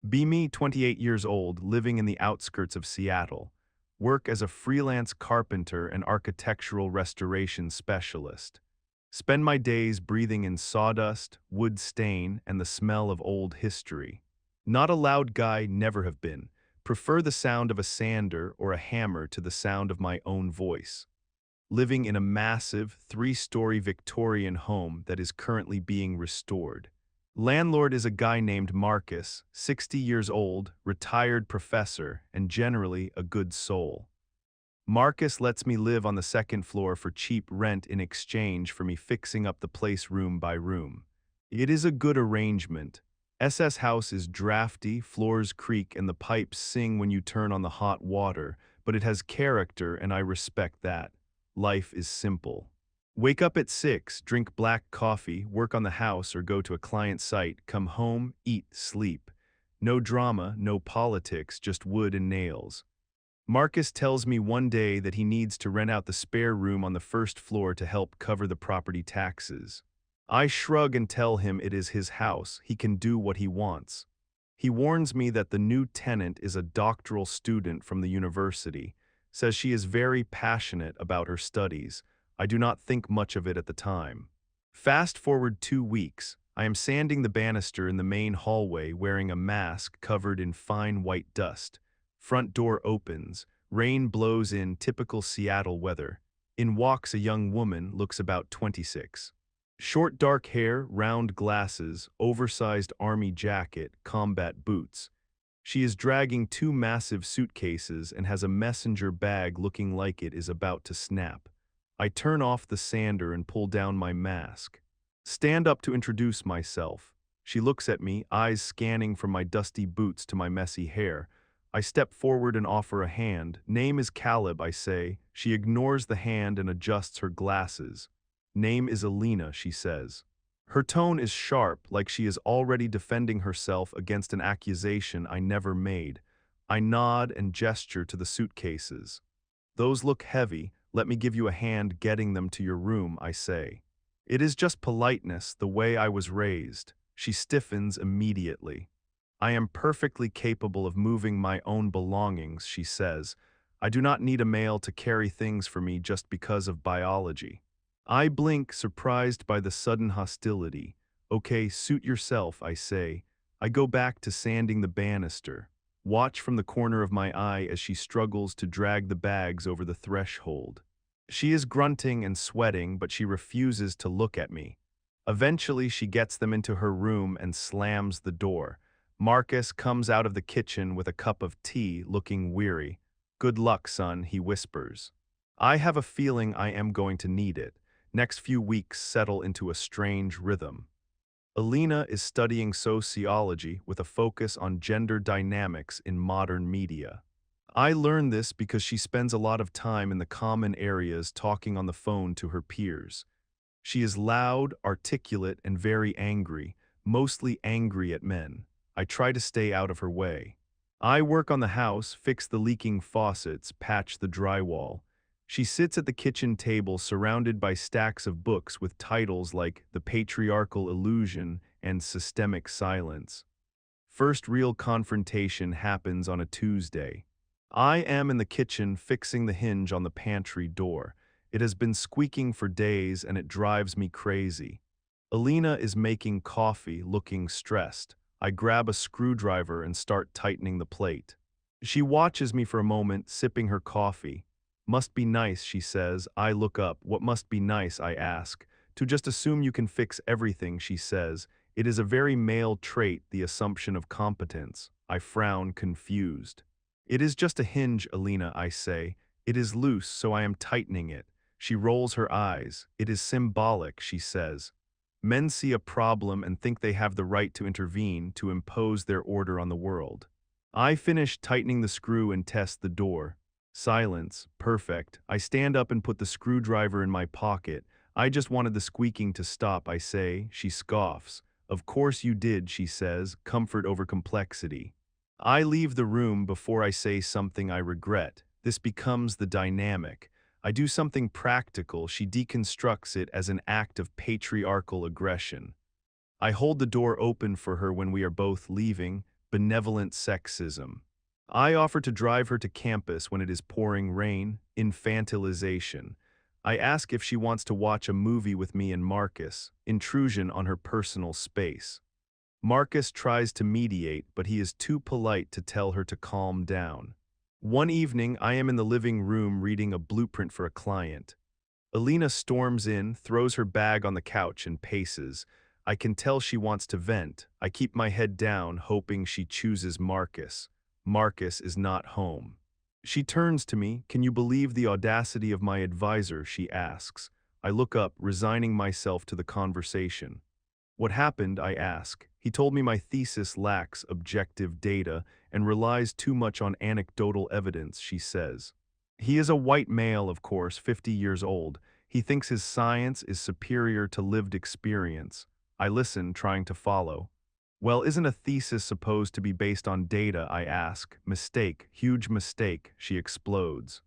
Be me, 28 years old, living in the outskirts of Seattle. Work as a freelance carpenter and architectural restoration specialist. Spend my days breathing in sawdust, wood stain, and the smell of old history. Not a loud guy, never have been. Prefer the sound of a sander or a hammer to the sound of my own voice. Living in a massive, three-story Victorian home that is currently being restored. Landlord is a guy named Marcus, 60 years old, retired professor, and generally a good soul. Marcus lets me live on the second floor for cheap rent in exchange for me fixing up the place room by room. It is a good arrangement. SS house is drafty, floors creak, and the pipes sing when you turn on the hot water, but it has character and I respect that. Life is simple. Wake up at 6, drink black coffee, work on the house or go to a client site, come home, eat, sleep. No drama, no politics, just wood and nails. Marcus tells me one day that he needs to rent out the spare room on the first floor to help cover the property taxes. I shrug and tell him it is his house, he can do what he wants. He warns me that the new tenant is a doctoral student from the university, says she is very passionate about her studies. I do not think much of it at the time. Fast forward 2 weeks, I am sanding the banister in the main hallway wearing a mask covered in fine white dust. Front door opens, rain blows in typical Seattle weather. In walks a young woman, looks about 26. Short dark hair, round glasses, oversized army jacket, combat boots. She is dragging 2 massive suitcases and has a messenger bag looking like it is about to snap. I turn off the sander and pull down my mask. Stand up to introduce myself. She looks at me, eyes scanning from my dusty boots to my messy hair. I step forward and offer a hand. Name is Caleb, I say. She ignores the hand and adjusts her glasses. Name is Alina, she says. Her tone is sharp, like she is already defending herself against an accusation I never made. I nod and gesture to the suitcases. Those look heavy. Let me give you a hand getting them to your room, I say. It is just politeness, the way I was raised. She stiffens immediately. I am perfectly capable of moving my own belongings, she says. I do not need a male to carry things for me just because of biology. I blink, surprised by the sudden hostility. Okay, suit yourself, I say. I go back to sanding the banister. Watch from the corner of my eye as she struggles to drag the bags over the threshold. She is grunting and sweating, but she refuses to look at me. Eventually, she gets them into her room and slams the door. Marcus comes out of the kitchen with a cup of tea, looking weary. Good luck, son, he whispers. I have a feeling I am going to need it. Next few weeks settle into a strange rhythm. Alina is studying sociology with a focus on gender dynamics in modern media. I learn this because she spends a lot of time in the common areas talking on the phone to her peers. She is loud, articulate, and very angry, mostly angry at men. I try to stay out of her way. I work on the house, fix the leaking faucets, patch the drywall. She sits at the kitchen table surrounded by stacks of books with titles like The Patriarchal Illusion and Systemic Silence. First real confrontation happens on a Tuesday. I am in the kitchen fixing the hinge on the pantry door. It has been squeaking for days and it drives me crazy. Alina is making coffee, looking stressed. I grab a screwdriver and start tightening the plate. She watches me for a moment, sipping her coffee. Must be nice, she says. I look up. What must be nice, I ask. To just assume you can fix everything, she says. It is a very male trait, the assumption of competence. I frown, confused. It is just a hinge, Alina, I say. It is loose, so I am tightening it. She rolls her eyes. It is symbolic, she says. Men see a problem and think they have the right to intervene, to impose their order on the world. I finish tightening the screw and test the door. Silence. Perfect. I stand up and put the screwdriver in my pocket. I just wanted the squeaking to stop, I say. She scoffs. Of course you did, she says, comfort over complexity. I leave the room before I say something I regret. This becomes the dynamic. I do something practical. She deconstructs it as an act of patriarchal aggression. I hold the door open for her when we are both leaving. benevolent sexism. I offer to drive her to campus when it is pouring rain, infantilization. I ask if she wants to watch a movie with me and Marcus, intrusion on her personal space. Marcus tries to mediate, but he is too polite to tell her to calm down. One evening, I am in the living room reading a blueprint for a client. Alina storms in, throws her bag on the couch, and paces. I can tell she wants to vent. I keep my head down, hoping she chooses Marcus. Marcus is not home. She turns to me. "Can you believe the audacity of my advisor?" she asks. I look up, resigning myself to the conversation. "What happened?" I ask. "He told me my thesis lacks objective data and relies too much on anecdotal evidence," she says. He is a white male, of course, 50 years old. He thinks his science is superior to lived experience. I listen, trying to follow. "Well, isn't a thesis supposed to be based on data?" I ask. "Mistake, huge mistake," she explodes.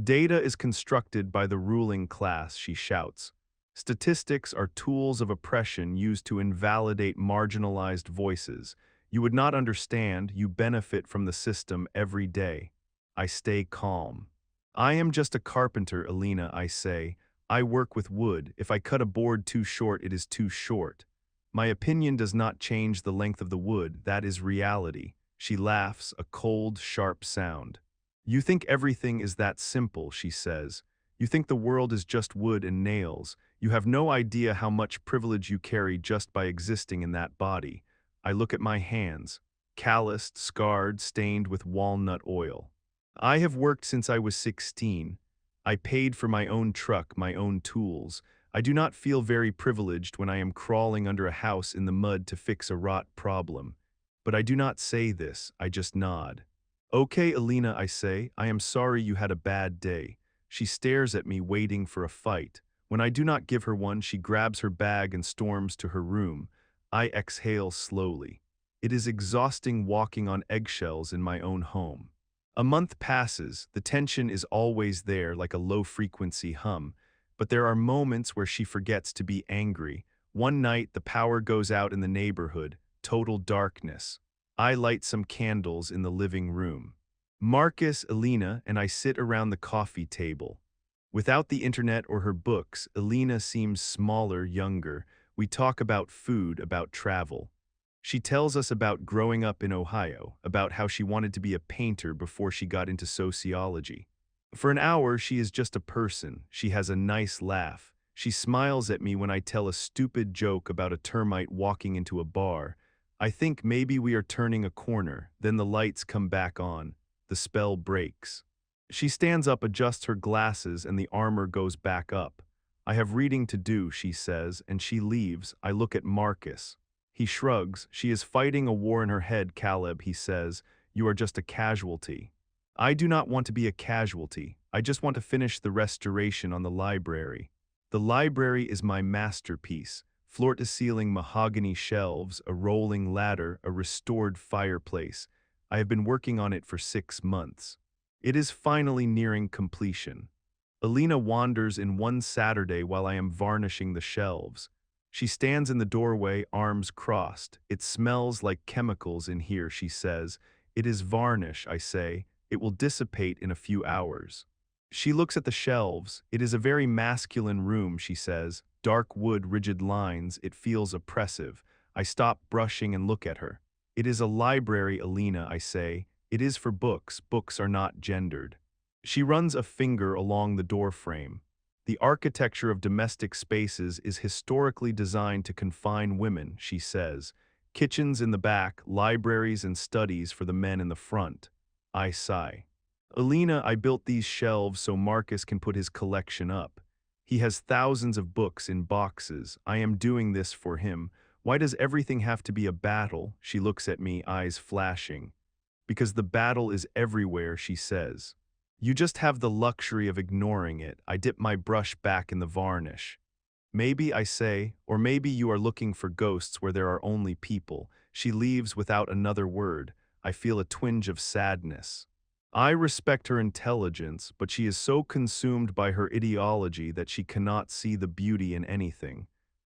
"Data is constructed by the ruling class," she shouts. "Statistics are tools of oppression used to invalidate marginalized voices. You would not understand, you benefit from the system every day." I stay calm. "I am just a carpenter, Alina," I say. "I work with wood. If I cut a board too short, it is too short. My opinion does not change the length of the wood, that is reality." She laughs, a cold, sharp sound. "You think everything is that simple," she says. "You think the world is just wood and nails. You have no idea how much privilege you carry just by existing in that body." I look at my hands, calloused, scarred, stained with walnut oil. "I have worked since I was 16. I paid for my own truck, my own tools. I do not feel very privileged when I am crawling under a house in the mud to fix a rot problem. But I do not say this, I just nod. "Okay, Alina," I say, "I am sorry you had a bad day." She stares at me, waiting for a fight. When I do not give her one, she grabs her bag and storms to her room. I exhale slowly. It is exhausting walking on eggshells in my own home. A month passes, the tension is always there like a low-frequency hum. But there are moments where she forgets to be angry. One night, the power goes out in the neighborhood, total darkness. I light some candles in the living room. Marcus, Alina, and I sit around the coffee table. Without the internet or her books, Alina seems smaller, younger. We talk about food, about travel. She tells us about growing up in Ohio, about how she wanted to be a painter before she got into sociology. For an hour, she is just a person. She has a nice laugh. She smiles at me when I tell a stupid joke about a termite walking into a bar. I think maybe we are turning a corner, then the lights come back on. The spell breaks. She stands up, adjusts her glasses, and the armor goes back up. "I have reading to do," she says, and she leaves. I look at Marcus. He shrugs. "She is fighting a war in her head, Caleb," he says. "You are just a casualty." I do not want to be a casualty. I just want to finish the restoration on the library. The library is my masterpiece. Floor-to-ceiling mahogany shelves, a rolling ladder, a restored fireplace. I have been working on it for 6 months. It is finally nearing completion. Alina wanders in one Saturday while I am varnishing the shelves. She stands in the doorway, arms crossed. "It smells like chemicals in here," she says. "It is varnish," I say. "It will dissipate in a few hours." She looks at the shelves. "It is a very masculine room," she says. "Dark wood, rigid lines, it feels oppressive." I stop brushing and look at her. "It is a library, Alina," I say. "It is for books. Books are not gendered." She runs a finger along the doorframe. "The architecture of domestic spaces is historically designed to confine women," she says. "Kitchens in the back, libraries and studies for the men in the front." I sigh. "Alina, I built these shelves so Marcus can put his collection up. He has thousands of books in boxes. I am doing this for him. Why does everything have to be a battle?" She looks at me, eyes flashing. "Because the battle is everywhere," she says. "You just have the luxury of ignoring it." I dip my brush back in the varnish. "Maybe," I say, "or maybe you are looking for ghosts where there are only people." She leaves without another word. I feel a twinge of sadness. I respect her intelligence, but she is so consumed by her ideology that she cannot see the beauty in anything.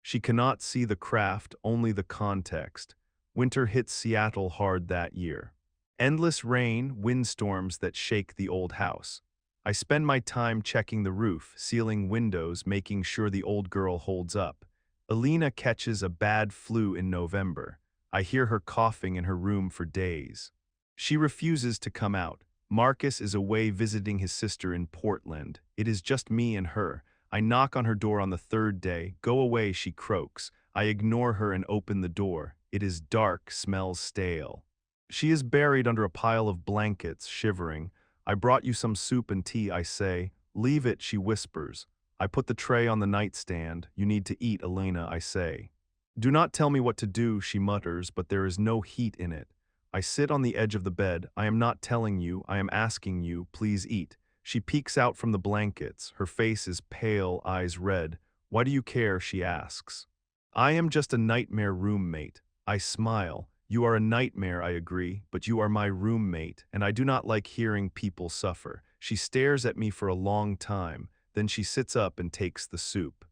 She cannot see the craft, only the context. Winter hits Seattle hard that year. Endless rain, windstorms that shake the old house. I spend my time checking the roof, sealing windows, making sure the old girl holds up. Alina catches a bad flu in November. I hear her coughing in her room for days. She refuses to come out. Marcus is away visiting his sister in Portland. It is just me and her. I knock on her door on the third day. Go away, she croaks. I ignore her and open the door. It is dark, smells stale. She is buried under a pile of blankets, shivering. I brought you some soup and tea, I say. Leave it, she whispers. I put the tray on the nightstand. You need to eat, Elena, I say. Do not tell me what to do, she mutters, but there is no heat in it. I sit on the edge of the bed. I am not telling you, I am asking you, please eat. She peeks out from the blankets. Her face is pale, eyes red. Why do you care, she asks. I am just a nightmare roommate. I smile. You are a nightmare, I agree, but you are my roommate, and I do not like hearing people suffer. She stares at me for a long time, then she sits up and takes the soup.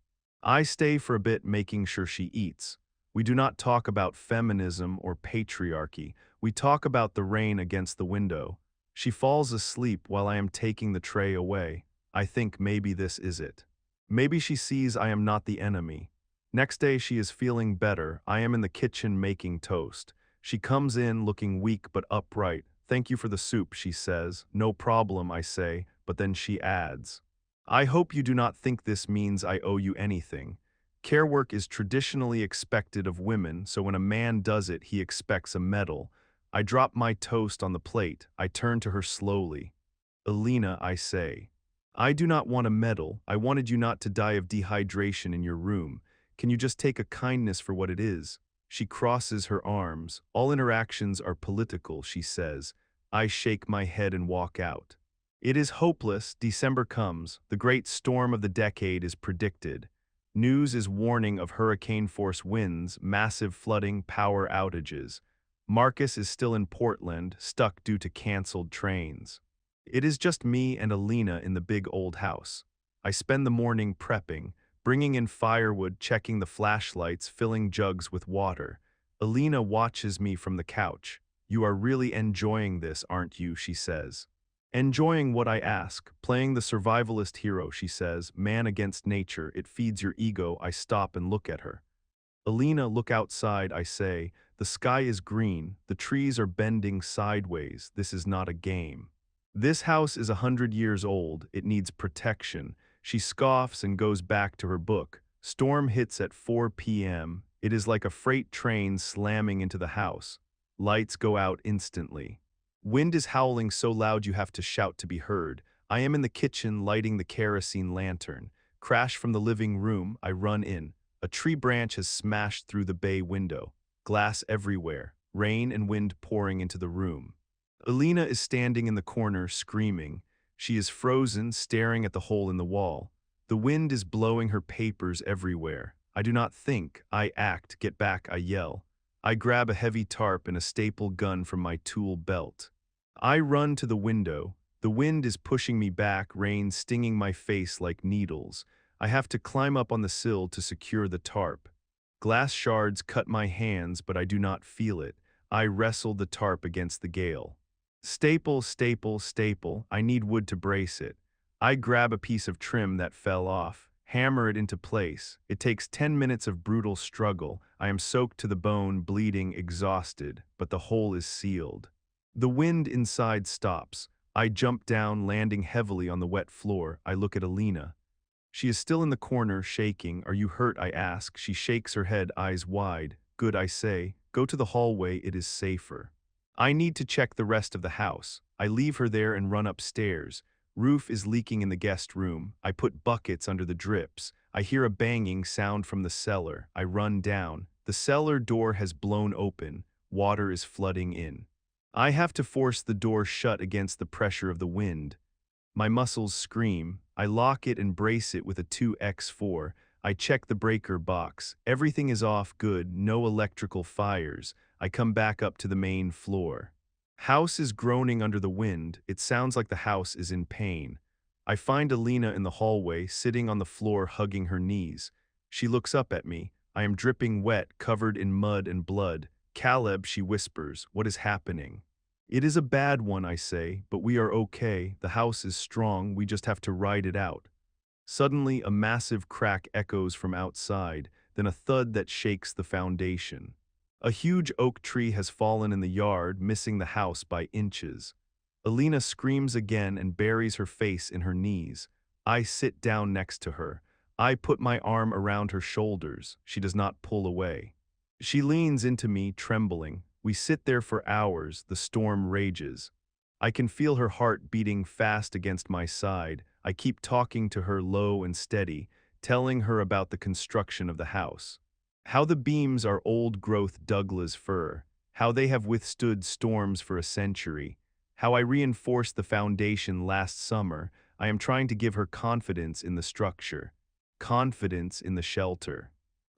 I stay for a bit, making sure she eats. We do not talk about feminism or patriarchy. We talk about the rain against the window. She falls asleep while I am taking the tray away. I think maybe this is it. Maybe she sees I am not the enemy. Next day she is feeling better. I am in the kitchen making toast. She comes in looking weak but upright. Thank you for the soup, she says. No problem, I say, but then she adds, I hope you do not think this means I owe you anything. Care work is traditionally expected of women, so when a man does it, he expects a medal. I drop my toast on the plate. I turn to her slowly. Alina, I say, I do not want a medal. I wanted you not to die of dehydration in your room. Can you just take a kindness for what it is? She crosses her arms. All interactions are political, she says. I shake my head and walk out. It is hopeless. December comes. The great storm of the decade is predicted. News is warning of hurricane-force winds, massive flooding, power outages. Marcus is still in Portland, stuck due to canceled trains. It is just me and Alina in the big old house. I spend the morning prepping, bringing in firewood, checking the flashlights, filling jugs with water. Alina watches me from the couch. You are really enjoying this, aren't you, she says. Enjoying what, I ask. Playing the survivalist hero, she says. Man against nature, it feeds your ego. I stop and look at her. Alina, look outside, I say. The sky is green. The trees are bending sideways. This is not a game. This house is 100 years old. It needs protection. She scoffs and goes back to her book. Storm hits at 4 p.m. It is like a freight train slamming into the house. Lights go out instantly. Wind is howling so loud you have to shout to be heard. I am in the kitchen lighting the kerosene lantern. Crash from the living room, I run in. A tree branch has smashed through the bay window. Glass everywhere. Rain and wind pouring into the room. Alina is standing in the corner, screaming. She is frozen, staring at the hole in the wall. The wind is blowing her papers everywhere. I do not think, I act. Get back, I yell. I grab a heavy tarp and a staple gun from my tool belt. I run to the window. The wind is pushing me back, rain stinging my face like needles. I have to climb up on the sill to secure the tarp. Glass shards cut my hands, but I do not feel it. I wrestle the tarp against the gale. Staple, staple, staple. I need wood to brace it. I grab a piece of trim that fell off, hammer it into place. It takes 10 minutes of brutal struggle. I am soaked to the bone, bleeding, exhausted, but the hole is sealed. The wind inside stops. I jump down, landing heavily on the wet floor. I look at Alina. She is still in the corner, shaking. Are you hurt, I ask. She shakes her head, eyes wide. Good, I say. Go to the hallway, it is safer. I need to check the rest of the house. I leave her there and run upstairs. Roof is leaking in the guest room. I put buckets under the drips. I hear a banging sound from the cellar. I run down. The cellar door has blown open. Water is flooding in. I have to force the door shut against the pressure of the wind. My muscles scream. I lock it and brace it with a 2x4. I check the breaker box. Everything is off good, no electrical fires. I come back up to the main floor. House is groaning under the wind. It sounds like the house is in pain. I find Alina in the hallway, sitting on the floor hugging her knees. She looks up at me. I am dripping wet, covered in mud and blood. Caleb, she whispers, what is happening? It is a bad one, I say, but we are okay. The house is strong, we just have to ride it out. Suddenly, a massive crack echoes from outside, then a thud that shakes the foundation. A huge oak tree has fallen in the yard, missing the house by inches. Alina screams again and buries her face in her knees. I sit down next to her. I put my arm around her shoulders. She does not pull away. She leans into me, trembling. We sit there for hours. The storm rages. I can feel her heart beating fast against my side. I keep talking to her low and steady, telling her about the construction of the house. How the beams are old-growth Douglas fir. How they have withstood storms for a century. How I reinforced the foundation last summer. I am trying to give her confidence in the structure. Confidence in the shelter.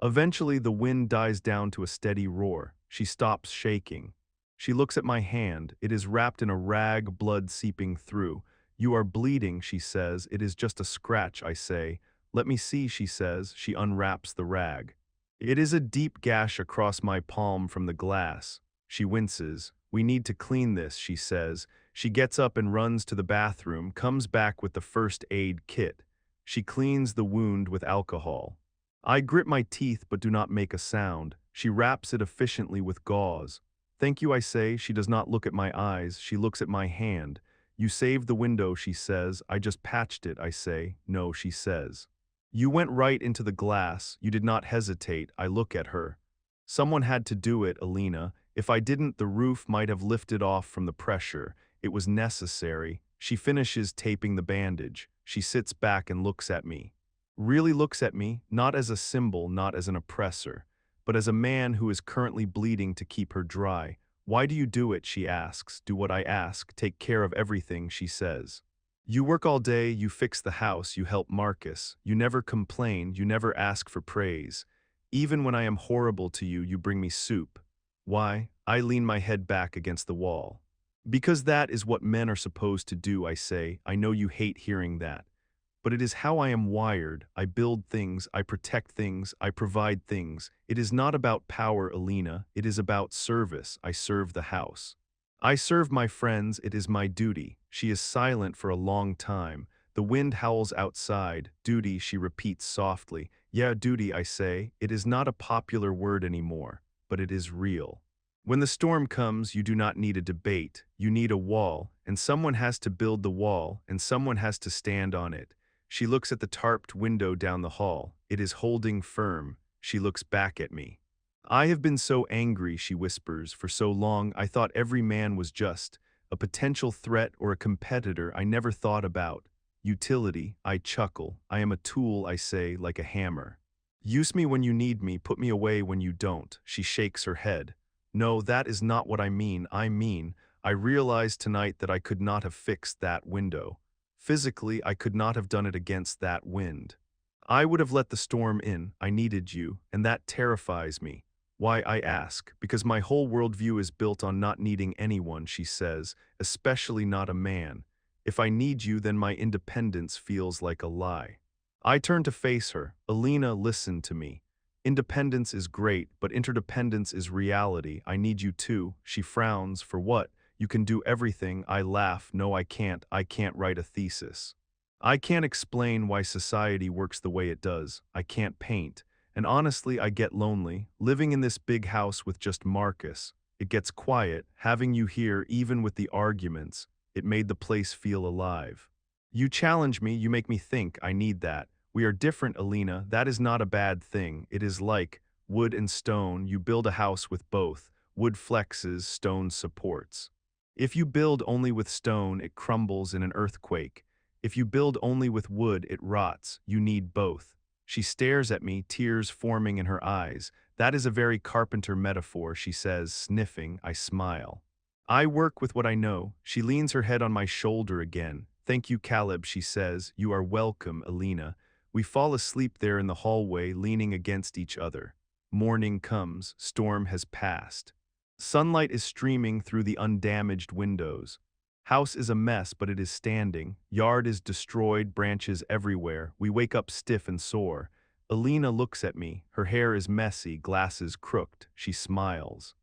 Eventually, the wind dies down to a steady roar. She stops shaking. She looks at my hand. It is wrapped in a rag, blood seeping through. You are bleeding, she says. It is just a scratch, I say. Let me see, she says. She unwraps the rag. It is a deep gash across my palm from the glass. She winces. We need to clean this, she says. She gets up and runs to the bathroom, comes back with the first aid kit. She cleans the wound with alcohol. I grit my teeth but do not make a sound. She wraps it efficiently with gauze. Thank you, I say. She does not look at my eyes. She looks at my hand. You saved the window, she says. I just patched it, I say. No, she says. You went right into the glass. You did not hesitate. I look at her. Someone had to do it, Alina. If I didn't, the roof might have lifted off from the pressure. It was necessary. She finishes taping the bandage. She sits back and looks at me. Really looks at me, not as a symbol, not as an oppressor, but as a man who is currently bleeding to keep her dry. Why do you do it, she asks. Do what I ask. Take care of everything, she says. You work all day, you fix the house, you help Marcus. You never complain, you never ask for praise. Even when I am horrible to you, you bring me soup. Why? I lean my head back against the wall. Because that is what men are supposed to do, I say. I know you hate hearing that. But it is how I am wired. I build things, I protect things, I provide things. It is not about power, Alina. It is about service. I serve the house. I serve my friends. It is my duty. She is silent for a long time. The wind howls outside. Duty, she repeats softly. Yeah, duty, I say. It is not a popular word anymore, but it is real. When the storm comes, you do not need a debate. You need a wall, and someone has to build the wall, and someone has to stand on it. She looks at the tarped window down the hall. It is holding firm. She looks back at me. I have been so angry, she whispers. For so long, I thought every man was just a potential threat or a competitor I never thought about. Utility, I chuckle. I am a tool, I say, like a hammer. Use me when you need me, put me away when you don't. She shakes her head. No, that is not what I mean. I realized tonight that I could not have fixed that window. Physically, I could not have done it against that wind. I would have let the storm in. I needed you, and that terrifies me. Why, I ask, because my whole worldview is built on not needing anyone, she says, especially not a man. If I need you, then my independence feels like a lie. I turn to face her. Alina, listen to me. Independence is great, but interdependence is reality. I need you too. She frowns. For what? You can do everything. I laugh. No, I can't. I can't write a thesis. I can't explain why society works the way it does. I can't paint. And honestly, I get lonely, living in this big house with just Marcus. It gets quiet, having you here even with the arguments. It made the place feel alive. You challenge me, you make me think. I need that. We are different, Alina. That is not a bad thing. It is like wood and stone. You build a house with both. Wood flexes, stone supports. If you build only with stone, it crumbles in an earthquake. If you build only with wood, it rots. You need both. She stares at me, tears forming in her eyes. That is a very carpenter metaphor, she says, sniffing. I smile. I work with what I know. She leans her head on my shoulder again. Thank you, Caleb, she says. You are welcome, Alina. We fall asleep there in the hallway, leaning against each other. Morning comes. Storm has passed. Sunlight is streaming through the undamaged windows. House is a mess, but it is standing. Yard is destroyed, branches everywhere. We wake up stiff and sore. Alina looks at me. Her hair is messy, glasses crooked. She smiles.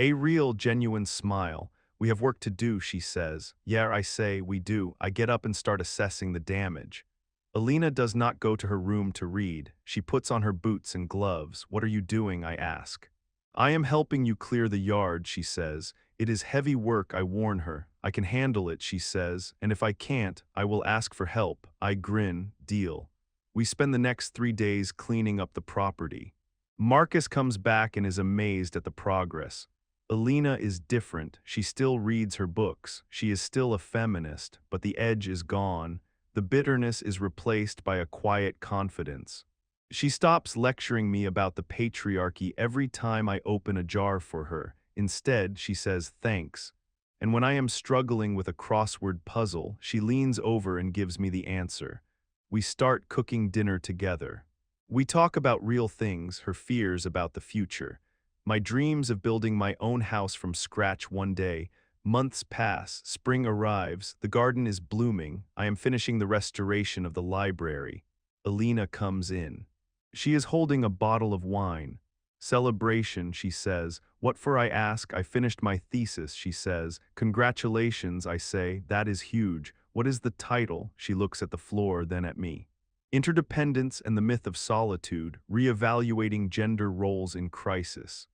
A real, genuine smile. We have work to do, she says. Yeah, I say, we do. I get up and start assessing the damage. Alina does not go to her room to read. She puts on her boots and gloves. What are you doing, I ask. I am helping you clear the yard, she says. It is heavy work, I warn her. I can handle it, she says, and if I can't, I will ask for help. I grin, deal. We spend the next 3 days cleaning up the property. Marcus comes back and is amazed at the progress. Alina is different. She still reads her books. She is still a feminist, but the edge is gone. The bitterness is replaced by a quiet confidence. She stops lecturing me about the patriarchy every time I open a jar for her. Instead, she says thanks. And when I am struggling with a crossword puzzle, she leans over and gives me the answer. We start cooking dinner together. We talk about real things, her fears about the future. My dreams of building my own house from scratch one day. Months pass, spring arrives, the garden is blooming, I am finishing the restoration of the library. Alina comes in. She is holding a bottle of wine. Celebration, she says. What for, I ask. I finished my thesis, she says. Congratulations, I say. That is huge. What is the title? She looks at the floor, then at me. Interdependence and the Myth of Solitude, Reevaluating Gender Roles in Crisis.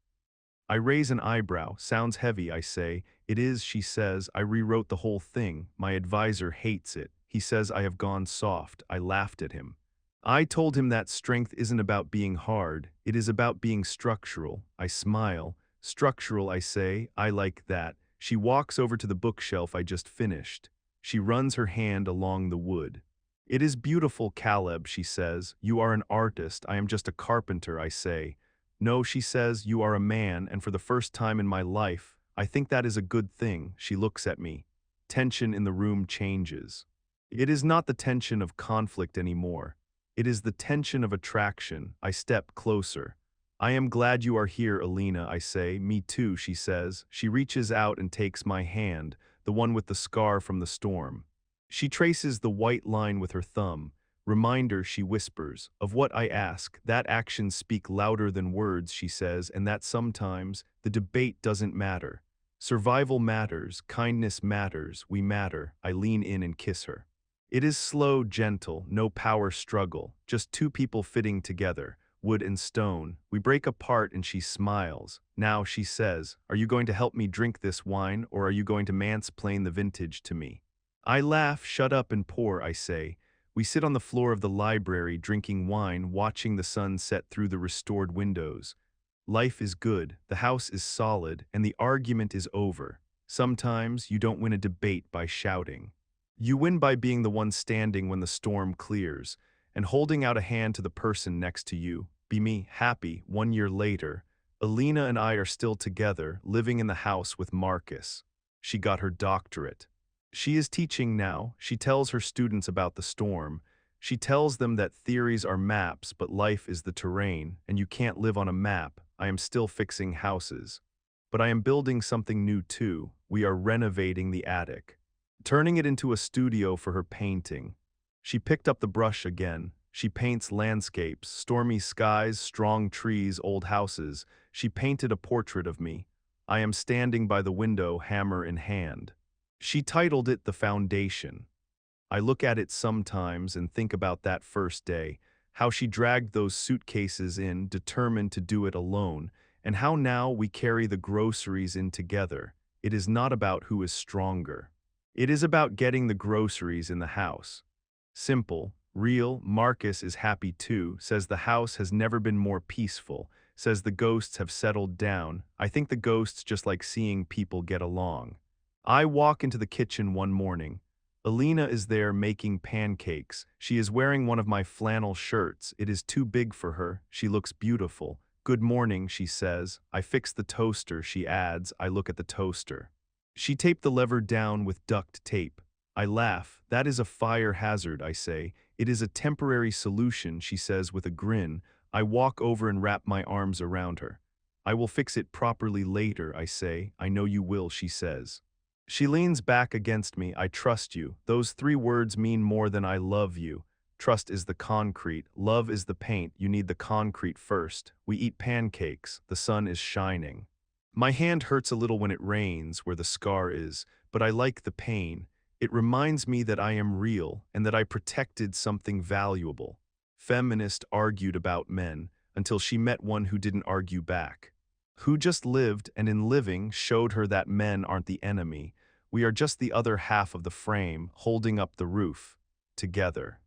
I raise an eyebrow. Sounds heavy, I say. It is, she says. I rewrote the whole thing. My advisor hates it. He says I have gone soft. I laughed at him. I told him that strength isn't about being hard. It is about being structural. I smile. Structural, I say. I like that. She walks over to the bookshelf I just finished. She runs her hand along the wood. It is beautiful, Caleb, she says. You are an artist. I am just a carpenter, I say. No, she says, you are a man, and for the first time in my life, I think that is a good thing. She looks at me. Tension in the room changes. It is not the tension of conflict anymore. It is the tension of attraction. I step closer. I am glad you are here, Alina, I say. Me too, she says. She reaches out and takes my hand, the one with the scar from the storm. She traces the white line with her thumb. Reminder, she whispers, of what I ask. That actions speak louder than words, she says, and that sometimes the debate doesn't matter. Survival matters, kindness matters, we matter. I lean in and kiss her. It is slow, gentle, no power struggle, just two people fitting together, wood and stone. We break apart and she smiles. Now, she says, are you going to help me drink this wine, or are you going to mansplain the vintage to me? I laugh. Shut up and pour, I say. We sit on the floor of the library drinking wine, watching the sun set through the restored windows. Life is good, the house is solid, and the argument is over. Sometimes you don't win a debate by shouting. You win by being the one standing when the storm clears, and holding out a hand to the person next to you. Be me, happy. 1 year later, Alina and I are still together, living in the house with Marcus. She got her doctorate. She is teaching now. She tells her students about the storm. She tells them that theories are maps, but life is the terrain, and you can't live on a map. I am still fixing houses. But I am building something new too. We are renovating the attic, turning it into a studio for her painting. She picked up the brush again. She paints landscapes, stormy skies, strong trees, old houses. She painted a portrait of me. I am standing by the window, hammer in hand. She titled it The Foundation. I look at it sometimes and think about that first day, how she dragged those suitcases in, determined to do it alone, and how now we carry the groceries in together. It is not about who is stronger. It is about getting the groceries in the house. Simple, real. Marcus is happy too, says the house has never been more peaceful, says the ghosts have settled down. I think the ghosts just like seeing people get along. I walk into the kitchen one morning. Alina is there making pancakes. She is wearing one of my flannel shirts. It is too big for her. She looks beautiful. Good morning, she says. I fix the toaster, she adds. I look at the toaster. She taped the lever down with duct tape. I laugh. That is a fire hazard, I say. It is a temporary solution, she says with a grin. I walk over and wrap my arms around her. I will fix it properly later, I say. I know you will, she says. She leans back against me. I trust you. Those 3 words mean more than I love you. Trust is the concrete. Love is the paint. You need the concrete first. We eat pancakes. The sun is shining. My hand hurts a little when it rains, where the scar is, but I like the pain. It reminds me that I am real and that I protected something valuable. Feminist argued about men until she met one who didn't argue back. Who just lived and in living showed her that men aren't the enemy. We are just the other half of the frame holding up the roof together.